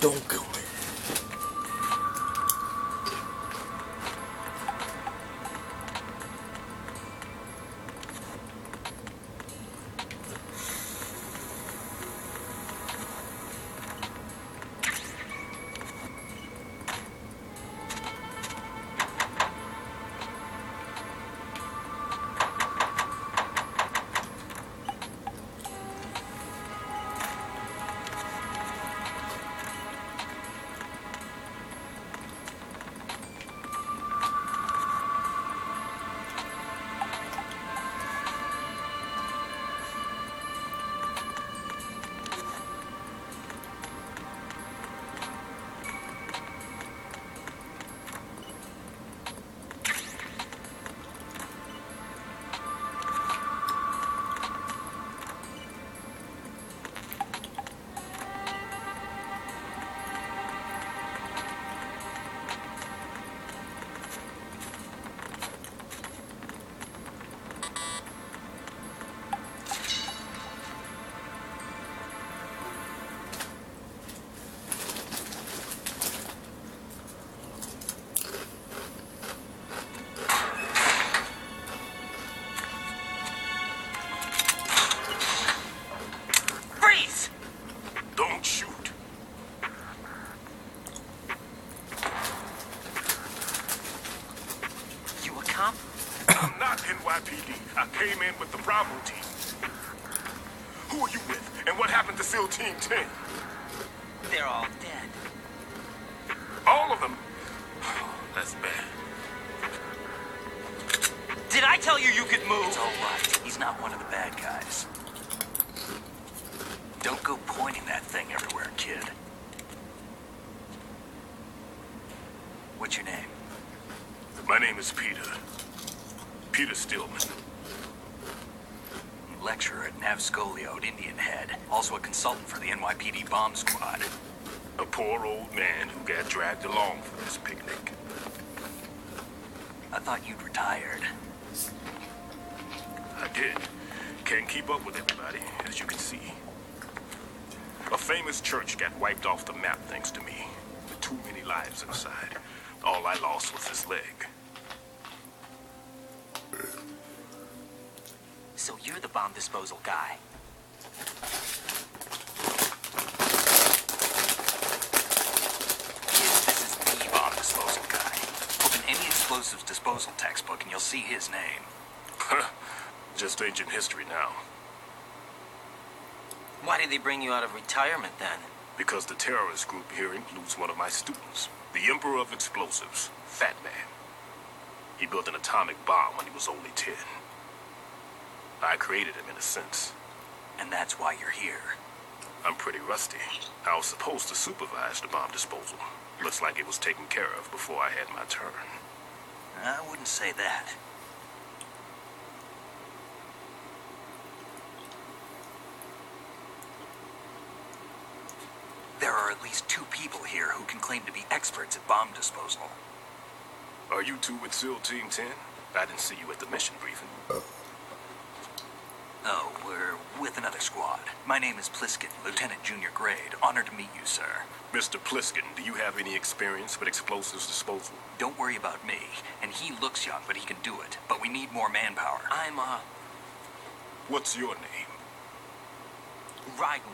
Don't go. I'm not NYPD. I came in with the Bravo team. Who are you with? And what happened to SEAL Team 10? They're all dead. All of them? Oh, that's bad. Did I tell you you could move? It's all right. He's not one of the bad guys. Don't go pointing that thing everywhere, kid. What's your name? My name is Peter. Peter Stillman. Lecturer at Navscolio at Indian Head. Also a consultant for the NYPD bomb squad. A poor old man who got dragged along for this picnic. I thought you'd retired. I did. Can't keep up with everybody, as you can see. A famous church got wiped off the map thanks to me. With too many lives inside. All I lost was this leg. So you're the bomb disposal guy. Yes, this is the bomb disposal guy. Open any explosives disposal textbook and you'll see his name. Just ancient history now. Why did they bring you out of retirement then? Because the terrorist group here includes one of my students, the Emperor of Explosives, Fat Man. He built an atomic bomb when he was only 10. I created him in a sense. And that's why you're here. I'm pretty rusty. I was supposed to supervise the bomb disposal. Looks like it was taken care of before I had my turn. I wouldn't say that. There are at least 2 people here who can claim to be experts at bomb disposal. Are you two with SEAL Team 10? I didn't see you at the mission briefing. Oh, we're with another squad. My name is Pliskin, Lieutenant Junior Grade. Honored to meet you, sir. Mr. Pliskin, do you have any experience with explosives disposal? Don't worry about me. And he looks young, but he can do it. But we need more manpower. I'm, What's your name? Raiden.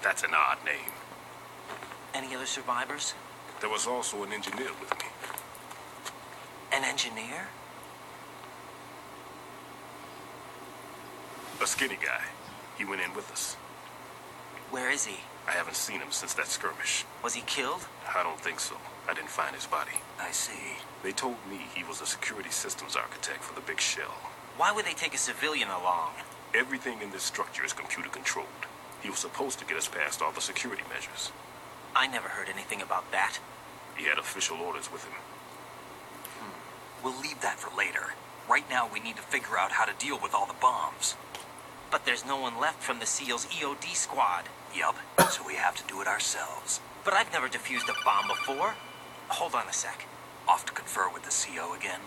That's an odd name. Any other survivors? There was also an engineer with me. An engineer? A skinny guy. He went in with us. Where is he? I haven't seen him since that skirmish. Was he killed? I don't think so. I didn't find his body. I see. They told me he was a security systems architect for the big shell. Why would they take a civilian along? Everything in this structure is computer controlled. He was supposed to get us past all the security measures. I never heard anything about that. He had official orders with him. We'll leave that for later. Right now, we need to figure out how to deal with all the bombs. But there's no one left from the SEAL's EOD squad. Yup, so we have to do it ourselves. But I've never defused a bomb before. Hold on a sec. Off to confer with the CO again.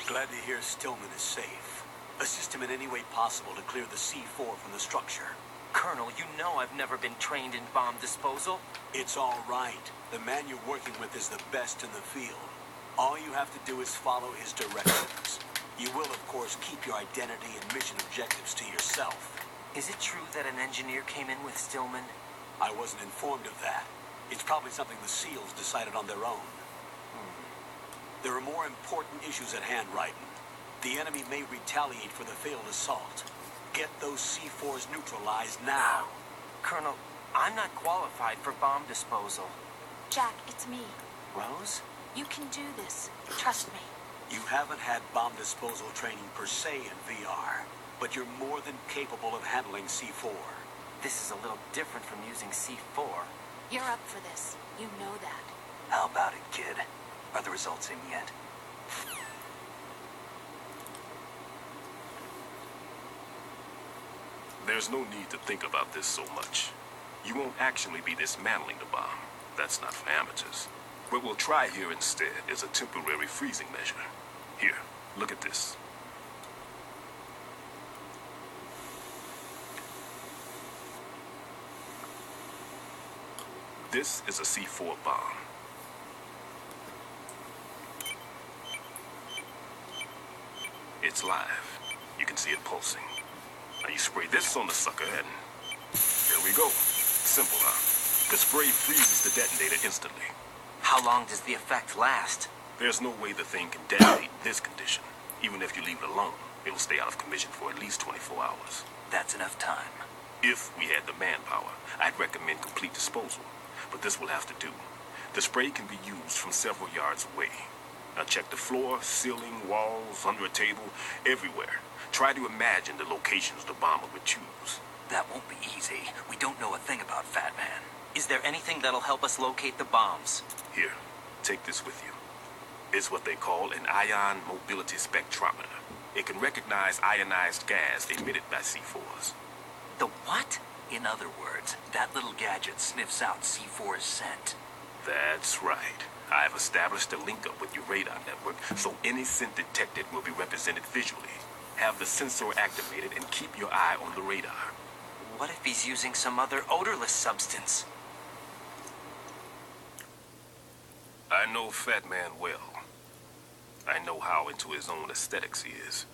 Glad to hear Stillman is safe. Assist him in any way possible to clear the C4 from the structure. Colonel, you know I've never been trained in bomb disposal. It's all right. The man you're working with is the best in the field. All you have to do is follow his directions. You will, of course, keep your identity and mission objectives to yourself. Is it true that an engineer came in with Stillman? I wasn't informed of that. It's probably something the SEALs decided on their own. There are more important issues at hand, Raiden. The enemy may retaliate for the failed assault. Get those C4s neutralized now. Colonel, I'm not qualified for bomb disposal. Jack, it's me. Rose? You can do this. Trust me. You haven't had bomb disposal training per se in VR, but you're more than capable of handling C4. This is a little different from using C4. You're up for this. You know that. How about it, kid? Are the results in yet? There's no need to think about this so much. You won't actually be dismantling the bomb. That's not for amateurs. What we'll try here instead is a temporary freezing measure. Here, look at this. This is a C4 bomb. It's live. You can see it pulsing. Now you spray this on the sucker and there we go. Simple, huh? The spray freezes the detonator instantly. How long does the effect last? There's no way the thing can detonate in this condition. Even if you leave it alone, it'll stay out of commission for at least 24 hours. That's enough time. If we had the manpower, I'd recommend complete disposal. But this will have to do. The spray can be used from several yards away. Now check the floor, ceiling, walls, under a table, everywhere. Try to imagine the locations the bomber would choose. That won't be easy. We don't know a thing about Fat Man. Is there anything that'll help us locate the bombs? Here, take this with you. It's what they call an ion mobility spectrometer. It can recognize ionized gas emitted by C4s. The what? In other words, that little gadget sniffs out C4's scent. That's right. I've established a link up with your radar network, so any scent detected will be represented visually. Have the sensor activated and keep your eye on the radar. What if he's using some other odorless substance? I know Fat Man well. I know how into his own aesthetics he is.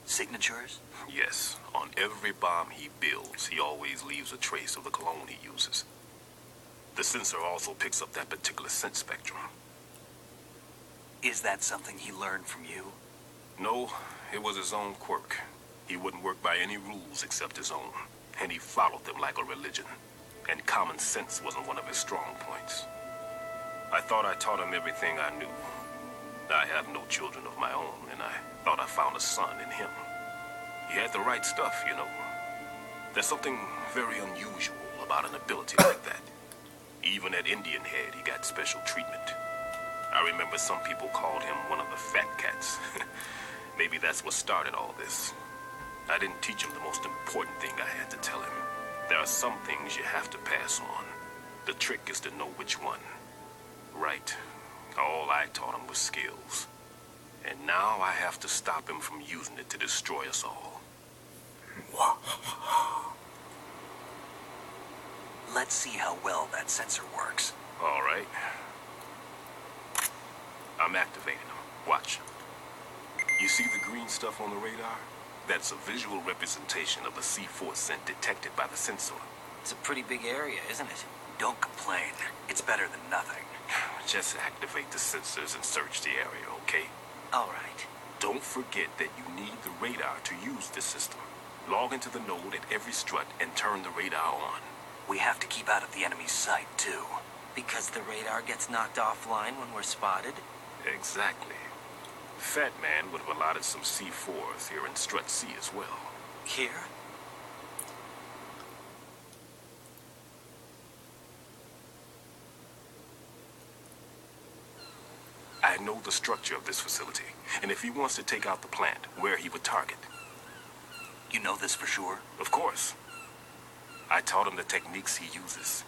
Signatures? Yes, on every bomb he builds, he always leaves a trace of the cologne he uses. The sensor also picks up that particular scent spectrum. Is that something he learned from you? No, it was his own quirk. He wouldn't work by any rules except his own, and he followed them like a religion. And common sense wasn't one of his strong points. I thought I taught him everything I knew. I have no children of my own, and I thought I found a son in him. He had the right stuff, you know. There's something very unusual about an ability like that. Even at Indian Head, he got special treatment. I remember some people called him one of the fat cats. Maybe that's what started all this. I didn't teach him the most important thing I had to tell him. There are some things you have to pass on. The trick is to know which one. Right. All I taught him was skills. And now I have to stop him from using it to destroy us all. Let's see how well that sensor works. All right. I'm activating them. Watch. You see the green stuff on the radar? That's a visual representation of the C4 scent detected by the sensor. It's a pretty big area, isn't it? Don't complain. It's better than nothing. Just activate the sensors and search the area, okay? All right. Don't forget that you need the radar to use this system. Log into the node at every strut and turn the radar on. We have to keep out of the enemy's sight, too. Because the radar gets knocked offline when we're spotted? Exactly. Fat Man would have allotted some C4s here in Strut C as well. Here? I know the structure of this facility, and if he wants to take out the plant, where he would target. You know this for sure? Of course. I taught him the techniques he uses.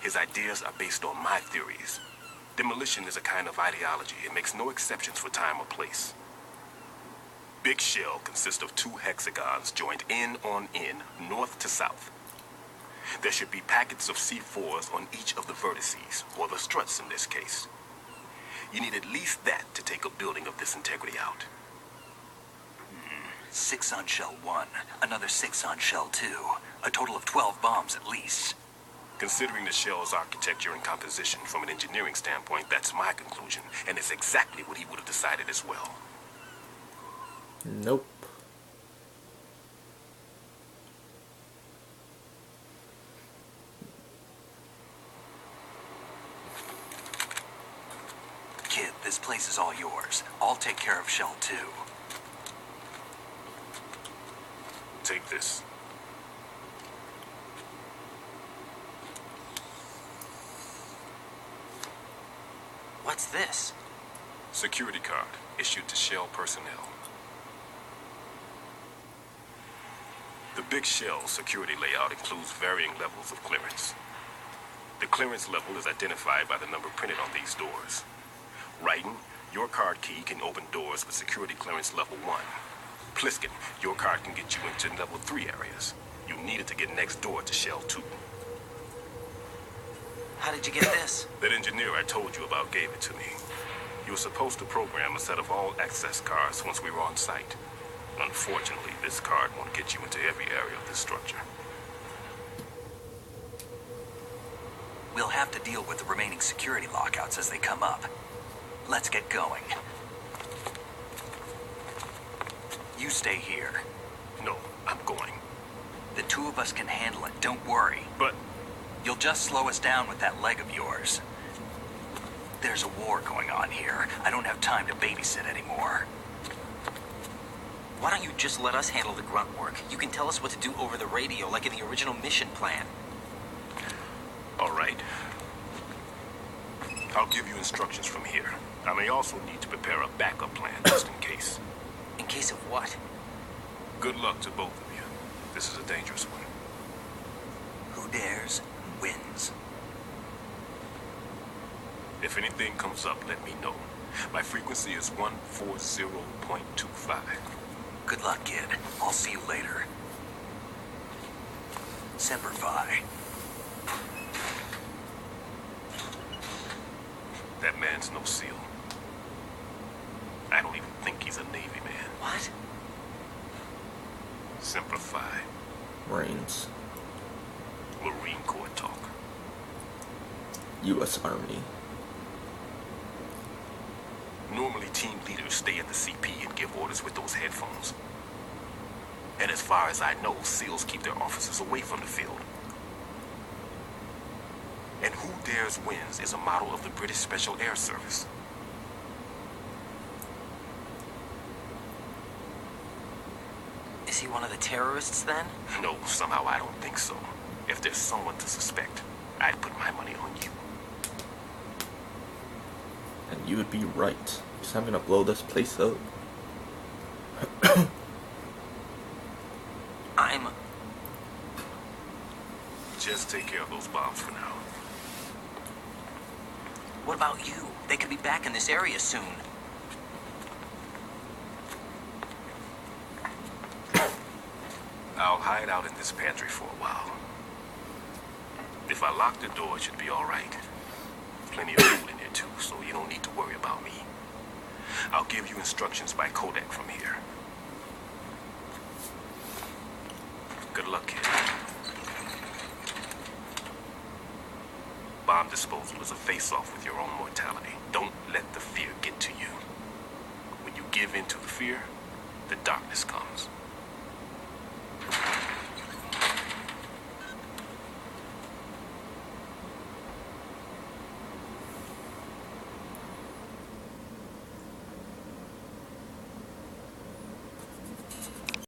His ideas are based on my theories. Demolition is a kind of ideology. It makes no exceptions for time or place. Big shell consists of 2 hexagons joined end on end, north to south. There should be packets of C4s on each of the vertices, or the struts in this case. You need at least that to take a building of this integrity out. 6 on shell 1, another 6 on shell 2. A total of 12 bombs at least. Considering the shell's architecture and composition from an engineering standpoint, that's my conclusion, and it's exactly what he would have decided as well. Nope. Kid, this place is all yours. I'll take care of shell 2. Take this. What's this? Security card issued to Shell personnel. The Big Shell security layout includes varying levels of clearance. The clearance level is identified by the number printed on these doors. Raiden, your card key can open doors with security clearance level 1. Pliskin, your card can get you into level 3 areas. You need it to get next door to Shell 2. How did you get this? That engineer I told you about gave it to me. He was supposed to program a set of all access cards once we were on site. Unfortunately, this card won't get you into every area of this structure. We'll have to deal with the remaining security lockouts as they come up. Let's get going. You stay here. No, I'm going. The 2 of us can handle it, don't worry. But You'll just slow us down with that leg of yours. There's a war going on here. I don't have time to babysit anymore. Why don't you just let us handle the grunt work? You can tell us what to do over the radio like in the original mission plan. all right. I'll give you instructions from here. I may also need to prepare a backup plan just in case. In case of what? Good luck to both of you. This is a dangerous one. Who dares wins. If anything comes up, let me know. My frequency is 140.25. Good luck, kid. I'll see you later. Semper Fi. That man's no SEAL. I don't even think he's a Navy man. What? Semper Fi. Marines. Marine Corps talk. U.S. Army. Normally, team leaders stay at the CP and give orders with those headphones. And as far as I know, SEALs keep their officers away from the field. And Who Dares Wins is a model of the British Special Air Service. Is he one of the terrorists then? No, somehow I don't think so. If there's someone to suspect, I'd put my money on you. And you would be right. Because I'm gonna blow this place up. Just take care of those bombs for now. What about you? They could be back in this area soon. I'll hide out in this pantry for a while. If I lock the door, it should be all right. Plenty of food in there too, so you don't need to worry about me. I'll give you instructions by Kodak from here. Good luck, kid. Bomb disposal is a face-off with your own mortality. Don't let the fear get to you. When you give in to the fear, the darkness comes.